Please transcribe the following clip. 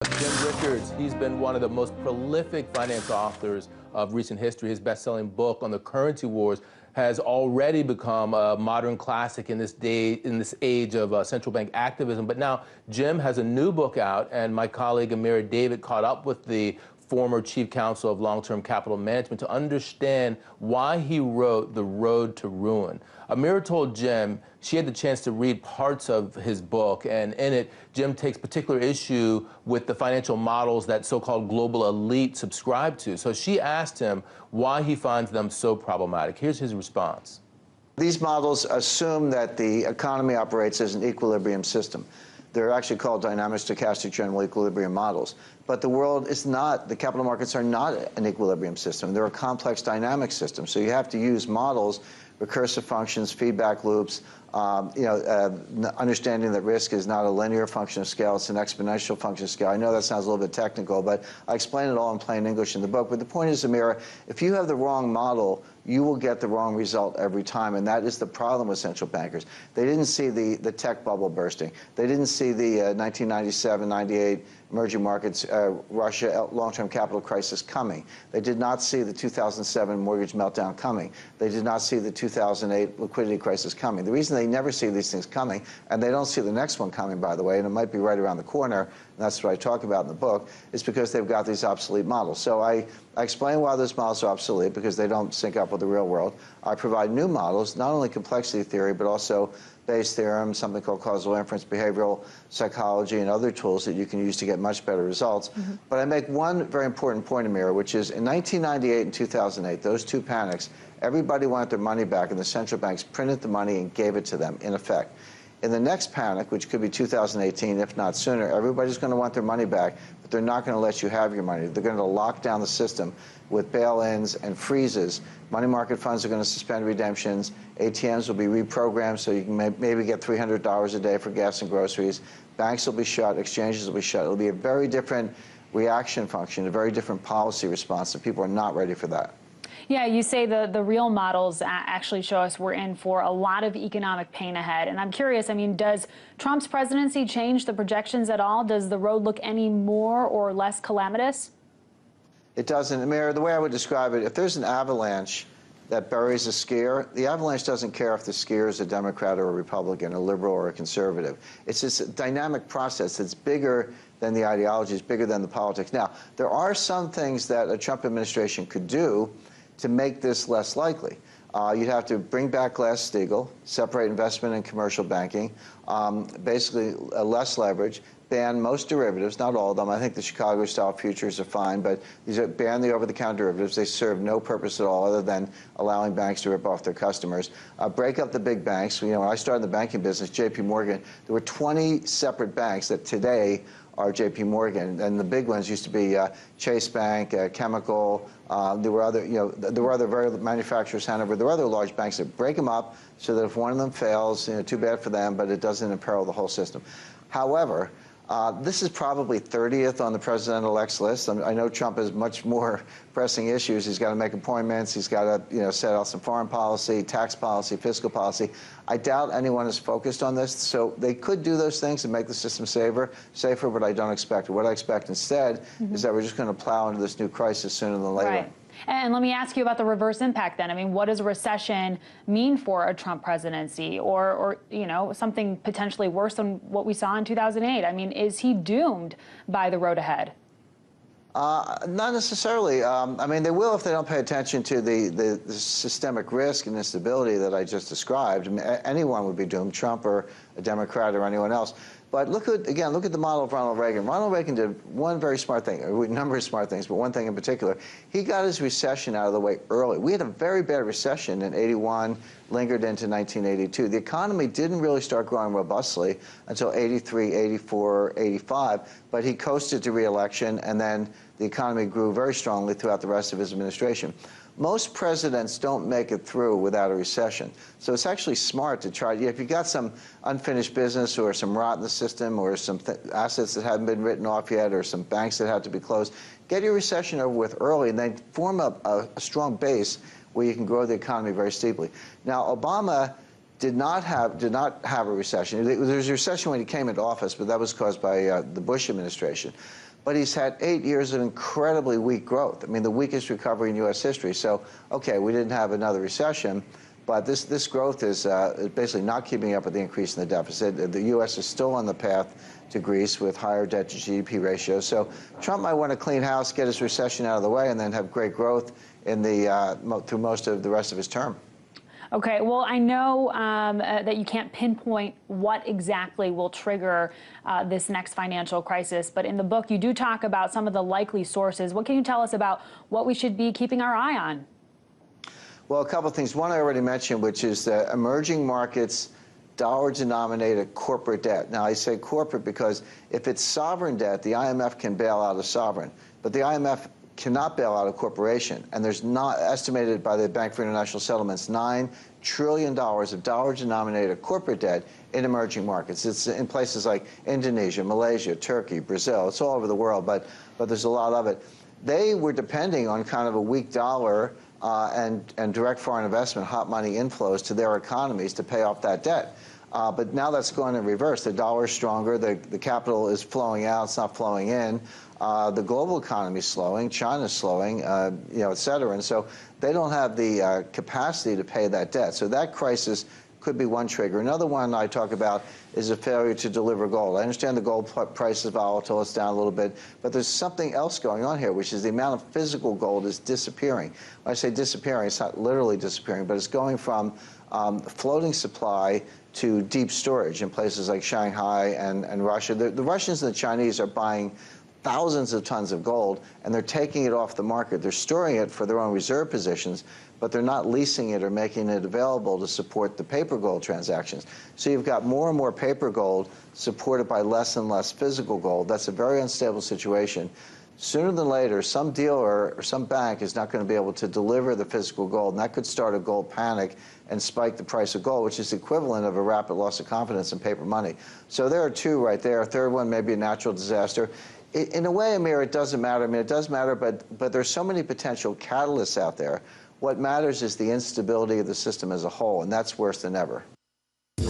Jim Rickards, he's been one of the most prolific finance authors of recent history. His best-selling book on the currency wars has already become a modern classic in this age of central bank activism. But now Jim has a new book out, and my colleague Amira David caught up with the former chief counsel of long-term capital management to understand why he wrote The Road to Ruin. Amira told Jim she had the chance to read parts of his book, and in it, Jim takes particular issue with the financial models that so-called global elite subscribe to. So she asked him why he finds them so problematic. Here's his response. These models assume that the economy operates as an equilibrium system. They're actually called dynamic stochastic general equilibrium models. But the world is not, the capital markets are not an equilibrium system. They're a complex dynamic system. So you have to use models, recursive functions, feedback loops, understanding that risk is not a linear function of scale, it's an exponential function of scale. I know that sounds a little bit technical, but I explain it all in plain English in the book. But the point is, Amira, if you have the wrong model, you will get the wrong result every time, and that is the problem with central bankers. They didn't see the tech bubble bursting. They didn't see the 1997-98 emerging markets, Russia long-term capital crisis coming. They did not see the 2007 mortgage meltdown coming. They did not see the 2008 liquidity crisis coming. The reason they never see these things coming, and they don't see the next one coming, by the way, and it might be right around the corner, and that's what I talk about in the book, is because they've got these obsolete models. So I explain why those models are obsolete, because they don't sync up with the real world. I provide new models, not only complexity theory, but also Bayes' theorem, something called causal inference, behavioral psychology, and other tools that you can use to get much better results. But I make one very important point, Amira, which is in 1998 and 2008, those two panics, everybody wanted their money back, and the central banks printed the money and gave it to them, in effect. In the next panic, which could be 2018, if not sooner, everybody's going to want their money back, but they're not going to let you have your money. They're going to lock down the system with bail-ins and freezes. Money market funds are going to suspend redemptions. ATMs will be reprogrammed so you can maybe get $300 a day for gas and groceries. Banks will be shut. Exchanges will be shut. It'll be a very different reaction function, a very different policy response, and people are not ready for that. Yeah, you say the real models actually show us we're in for a lot of economic pain ahead. And I'm curious, I mean, does Trump's presidency change the projections at all? Does the road look any more or less calamitous? It doesn't. Amira, the way I would describe it, if there's an avalanche that buries a skier, the avalanche doesn't care if the skier is a Democrat or a Republican, a liberal or a conservative. It's just a dynamic process that's bigger than the ideology, it's bigger than the politics. Now, there are some things that a Trump administration could do to make this less likely. You'd have to bring back Glass-Steagall, separate investment and commercial banking, basically less leverage, ban most derivatives, not all of them. I think the Chicago-style futures are fine, but these are ban the over-the-counter derivatives. They serve no purpose at all other than allowing banks to rip off their customers. Break up the big banks. You know, when I started in the banking business, J.P. Morgan, there were 20 separate banks that today are J.P. Morgan, and the big ones used to be Chase Bank, Chemical. There were other, there were other very manufacturers, Hanover. There were other large banks that break them up so that if one of them fails, too bad for them, but it doesn't imperil the whole system. However, this is probably 30th on the president-elect's list. I know Trump has much more pressing issues. He's got to make appointments. He's got to, set out some foreign policy, tax policy, fiscal policy. I doubt anyone is focused on this. So they could do those things and make the system safer, but I don't expect it. What I expect instead is that we're just going to plow into this new crisis sooner than later. Right. And let me ask you about the reverse impact then. I mean, what does a recession mean for a Trump presidency or something potentially worse than what we saw in 2008? I mean, is he doomed by the road ahead? Not necessarily. I mean, they will if they don't pay attention to the systemic risk and instability that I just described. I mean, anyone would be doomed, Trump or a Democrat or anyone else. But look at the model of Ronald Reagan. Ronald Reagan did one very smart thing, a number of smart things, but one thing in particular. He got his recession out of the way early. We had a very bad recession in '81, lingered into 1982. The economy didn't really start growing robustly until '83, '84, '85, but he coasted to re-election, and then the economy grew very strongly throughout the rest of his administration. Most presidents don't make it through without a recession. So it's actually smart to try. If you've got some unfinished business or some rot in the system or some assets that haven't been written off yet or some banks that have to be closed, get your recession over with early and then form a strong base where you can grow the economy very steeply. Now, Obama did not have a recession. There was a recession when he came into office, but that was caused by the Bush administration. but he's had 8 years of incredibly weak growth. I mean, the weakest recovery in U.S. history. So, okay, we didn't have another recession, but this growth is basically not keeping up with the increase in the deficit. The U.S. is still on the path to Greece with higher debt to GDP ratios. So Trump might want to clean house, get his recession out of the way, and then have great growth in the through most of the rest of his term. Okay, well, I know that you can't pinpoint what exactly will trigger this next financial crisis, but in the book you do talk about some of the likely sources. What can you tell us about what we should be keeping our eye on? Well, a couple of things. One I already mentioned, which is the emerging markets dollar-denominated corporate debt. Now, I say corporate because if it's sovereign debt, the IMF can bail out a sovereign, but the IMF cannot bail out a corporation. And there's not estimated by the Bank for International Settlements $9 trillion of dollar-denominated corporate debt in emerging markets. It's in places like Indonesia, Malaysia, Turkey, Brazil. It's all over the world, but there's a lot of it. They were depending on kind of a weak dollar and direct foreign investment, hot money inflows to their economies to pay off that debt. But now that's going in reverse. The dollar is stronger. The capital is flowing out. It's not flowing in. The global economy is slowing. China's slowing, you know, et cetera. And so they don't have the capacity to pay that debt. So that crisis could be one trigger. Another one I talk about is a failure to deliver gold. I understand the gold price is volatile. It's down a little bit. But there's something else going on here, which is the amount of physical gold is disappearing. When I say disappearing, it's not literally disappearing, but it's going from floating supply to deep storage in places like Shanghai and Russia. The Russians and the Chinese are buying thousands of tons of gold, and they're taking it off the market. They're storing it for their own reserve positions, but they're not leasing it or making it available to support the paper gold transactions. So you've got more and more paper gold supported by less and less physical gold. That's a very unstable situation. Sooner than later, some dealer or some bank is not going to be able to deliver the physical gold, and that could start a gold panic and spike the price of gold, which is the equivalent of a rapid loss of confidence in paper money. So there are two right there. A third one may be a natural disaster. In a way, Amir, it doesn't matter. I mean, it does matter, but there's so many potential catalysts out there. What matters is the instability of the system as a whole, and that's worse than ever.